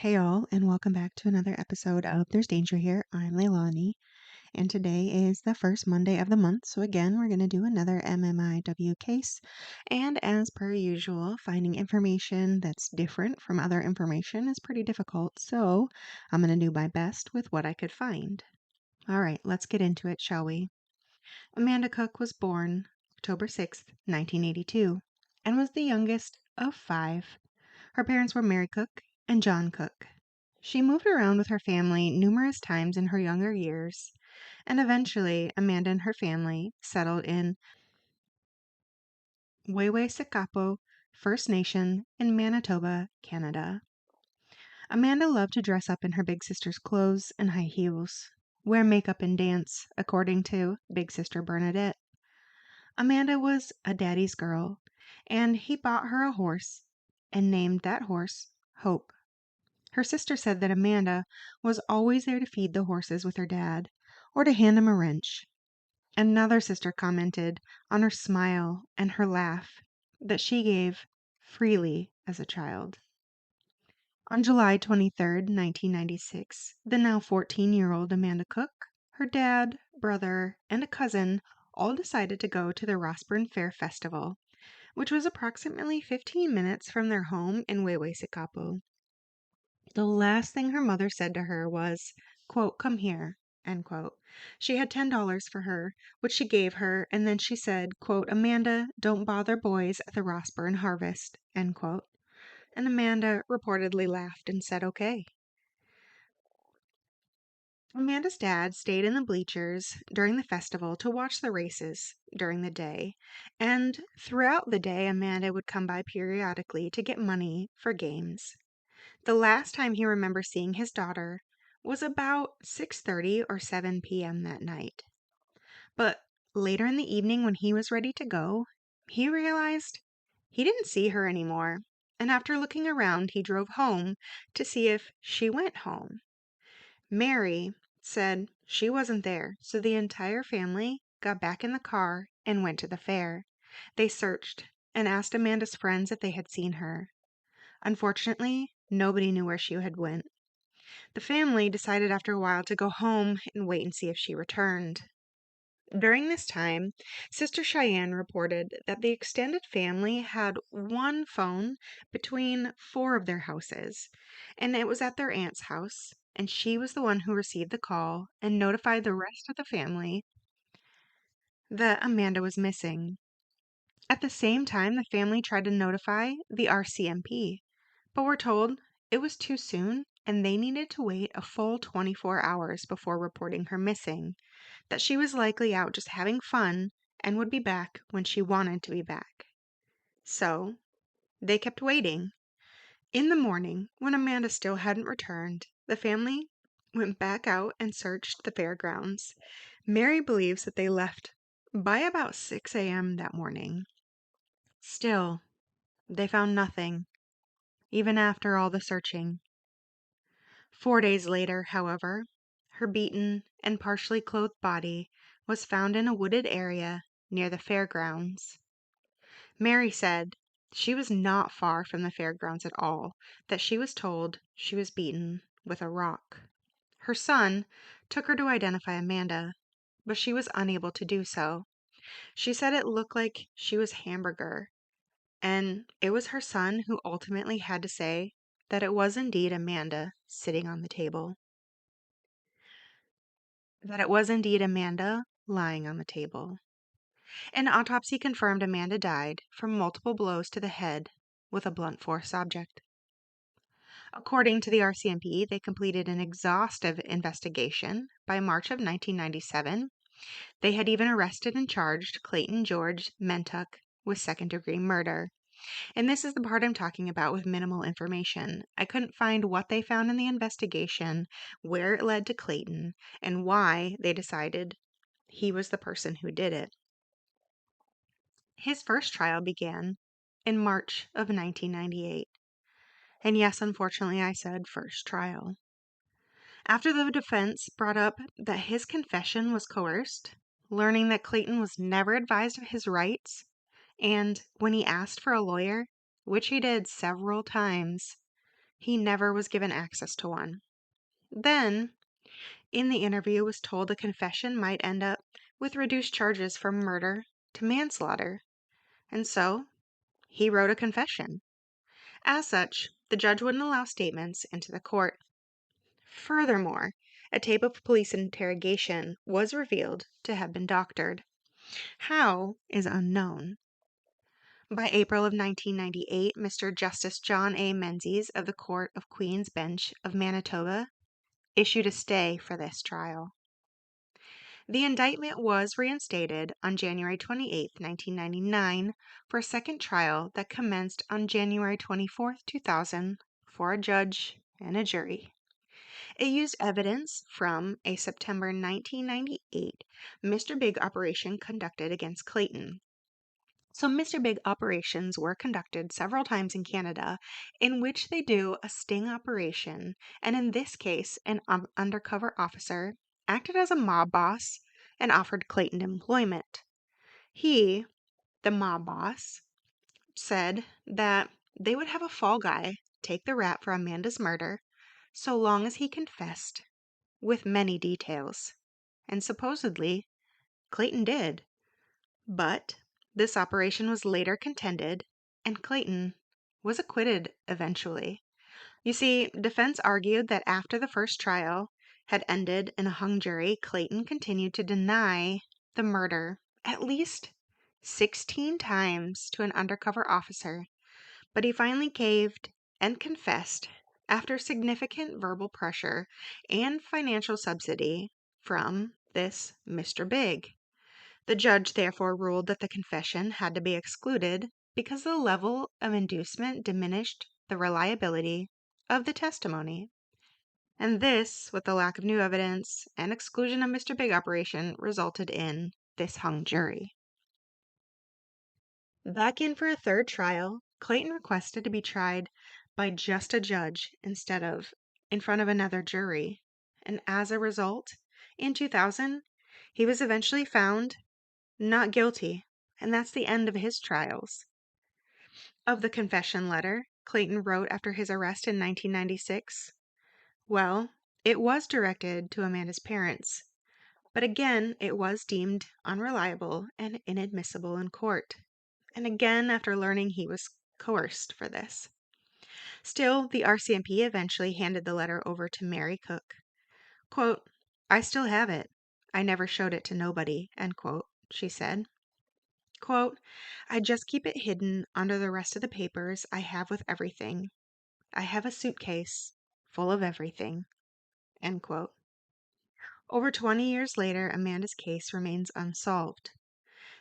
Hey all, and welcome back to another episode of There's Danger Here. I'm Leilani, and today is the first Monday of the month. So again, we're going to do another MMIW case. And as per usual, finding information that's different from other information is pretty difficult. So I'm going to do my best with what I could find. All right, let's get into it, shall we? Amanda Cook was born October 6th, 1982, and was the youngest of 5. Her parents were Mary Cook and John Cook. She moved around with her family numerous times in her younger years, and eventually Amanda and her family settled in Wewesikapo First Nation in Manitoba, Canada. Amanda loved to dress up in her big sister's clothes and high heels, wear makeup and dance, according to Big Sister Bernadette. Amanda was a daddy's girl, and he bought her a horse and named that horse Hope. Her sister said that Amanda was always there to feed the horses with her dad or to hand him a wrench. Another sister commented on her smile and her laugh that she gave freely as a child. On July 23rd, 1996, the now 14-year-old Amanda Cook, her dad, brother, and a cousin all decided to go to the Rossburn Fair Festival, which was approximately 15 minutes from their home in Wewesikapo. The last thing her mother said to her was, quote, "Come here," end quote. She had $10 for her, which she gave her, and then she said, quote, "Amanda, don't bother boys at the Rossburn harvest," end quote. And Amanda reportedly laughed and said, okay. Amanda's dad stayed in the bleachers during the festival to watch the races during the day, and throughout the day, Amanda would come by periodically to get money for games. The last time he remembers seeing his daughter was about 6:30 or 7 p.m. that night. But later in the evening, when he was ready to go, he realized he didn't see her anymore. And after looking around, he drove home to see if she went home. Mary said she wasn't there, so the entire family got back in the car and went to the fair. They searched and asked Amanda's friends if they had seen her. Unfortunately, nobody knew where she had went. The family decided after a while to go home and wait and see if she returned. During this time, Sister Cheyenne reported that the extended family had one phone between 4 of their houses, and it was at their aunt's house, and she was the one who received the call and notified the rest of the family that Amanda was missing. At the same time, the family tried to notify the RCMP, but were told it was too soon and they needed to wait a full 24 hours before reporting her missing, that she was likely out just having fun and would be back when she wanted to be back. So they kept waiting. In the morning, when Amanda still hadn't returned, the family went back out and searched the fairgrounds. Mary believes that they left by about 6 a.m. that morning. Still, they found nothing, even after all the searching. 4 days later, however, her beaten and partially clothed body was found in a wooded area near the fairgrounds. Mary said she was not far from the fairgrounds at all, that she was told she was beaten with a rock. Her son took her to identify Amanda, but she was unable to do so. She said it looked like she was Hamburger, and it was her son who ultimately had to say that it was indeed Amanda sitting on the table. That it was indeed Amanda lying on the table. An autopsy confirmed Amanda died from multiple blows to the head with a blunt force object. According to the RCMP, they completed an exhaustive investigation by March of 1997. They had even arrested and charged Clayton George Mentuck with second-degree murder. And this is the part I'm talking about with minimal information. I couldn't find what they found in the investigation, where it led to Clayton, and why they decided he was the person who did it. His first trial began in March of 1998. And yes, unfortunately, I said first trial. After the defense brought up that his confession was coerced, learning that Clayton was never advised of his rights, and when he asked for a lawyer, which he did several times, He never was given access to one. Then, in the interview, was told a confession might end up with reduced charges from murder to manslaughter. And so, he wrote a confession. As such, the judge wouldn't allow statements into the court. Furthermore, a tape of police interrogation was revealed to have been doctored. How is unknown. By April of 1998, Mr. Justice John A. Menzies of the Court of Queen's Bench of Manitoba issued a stay for this trial. The indictment was reinstated on January 28, 1999, for a second trial that commenced on January 24, 2000, for a judge and a jury. It used evidence from a September 1998 Mr. Big operation conducted against Clayton. So Mr. Big operations were conducted several times in Canada, in which they do a sting operation, and in this case, an undercover officer acted as a mob boss and offered Clayton employment. He, the mob boss, said that they would have a fall guy take the rap for Amanda's murder so long as he confessed, with many details. And supposedly, Clayton did. But this operation was later contended, and Clayton was acquitted eventually. You see, defense argued that after the first trial had ended in a hung jury, Clayton continued to deny the murder at least 16 times to an undercover officer, but he finally caved and confessed after significant verbal pressure and financial subsidy from this Mr. Big. The judge therefore ruled that the confession had to be excluded because the level of inducement diminished the reliability of the testimony. And this, with the lack of new evidence and exclusion of Mr. Big operation, resulted in this hung jury. Back in for a third trial, Clayton requested to be tried by just a judge instead of in front of another jury. And as a result, in 2000, he was eventually found not guilty, and that's the end of his trials. Of the confession letter Clayton wrote after his arrest in 1996, well, it was directed to Amanda's parents, but again, it was deemed unreliable and inadmissible in court. And again, after learning he was coerced for this. Still, the RCMP eventually handed the letter over to Mary Cook. Quote, "I still have it. I never showed it to nobody," end quote, she said. Quote, "I just keep it hidden under the rest of the papers I have with everything. I have a suitcase full of everything." End quote. Over 20 years later, Amanda's case remains unsolved.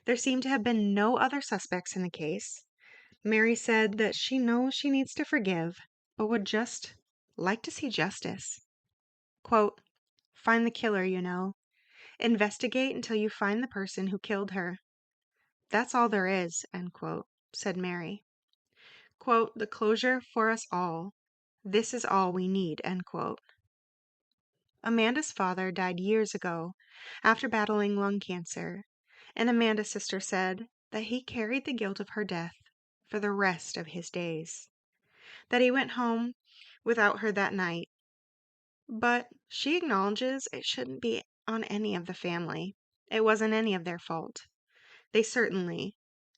There seem to have been no other suspects in the case. Mary said that she knows she needs to forgive, but would just like to see justice. Quote, "Find the killer, you know. Investigate until you find the person who killed her. That's all there is," end quote, said Mary. Quote, "The closure for us all. This is all we need," end quote. Amanda's father died years ago after battling lung cancer, and Amanda's sister said that he carried the guilt of her death for the rest of his days, that he went home without her that night. But she acknowledges it shouldn't be on any of the family. It wasn't any of their fault. They certainly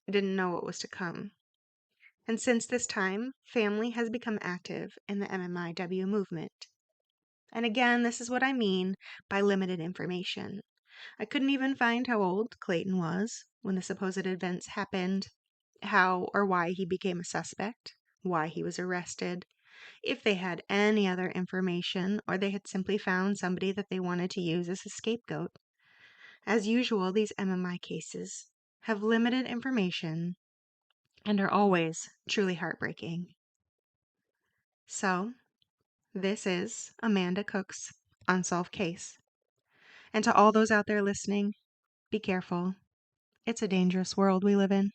didn't know what was to come. And since this time, family has become active in the MMIW movement. And again, this is what I mean by limited information. I couldn't even find how old Clayton was when the supposed events happened, how or why he became a suspect, why he was arrested, if they had any other information, or they had simply found somebody that they wanted to use as a scapegoat. As usual, these MMI cases have limited information and are always truly heartbreaking. So, this is Amanda Cook's unsolved case. And to all those out there listening, be careful. It's a dangerous world we live in.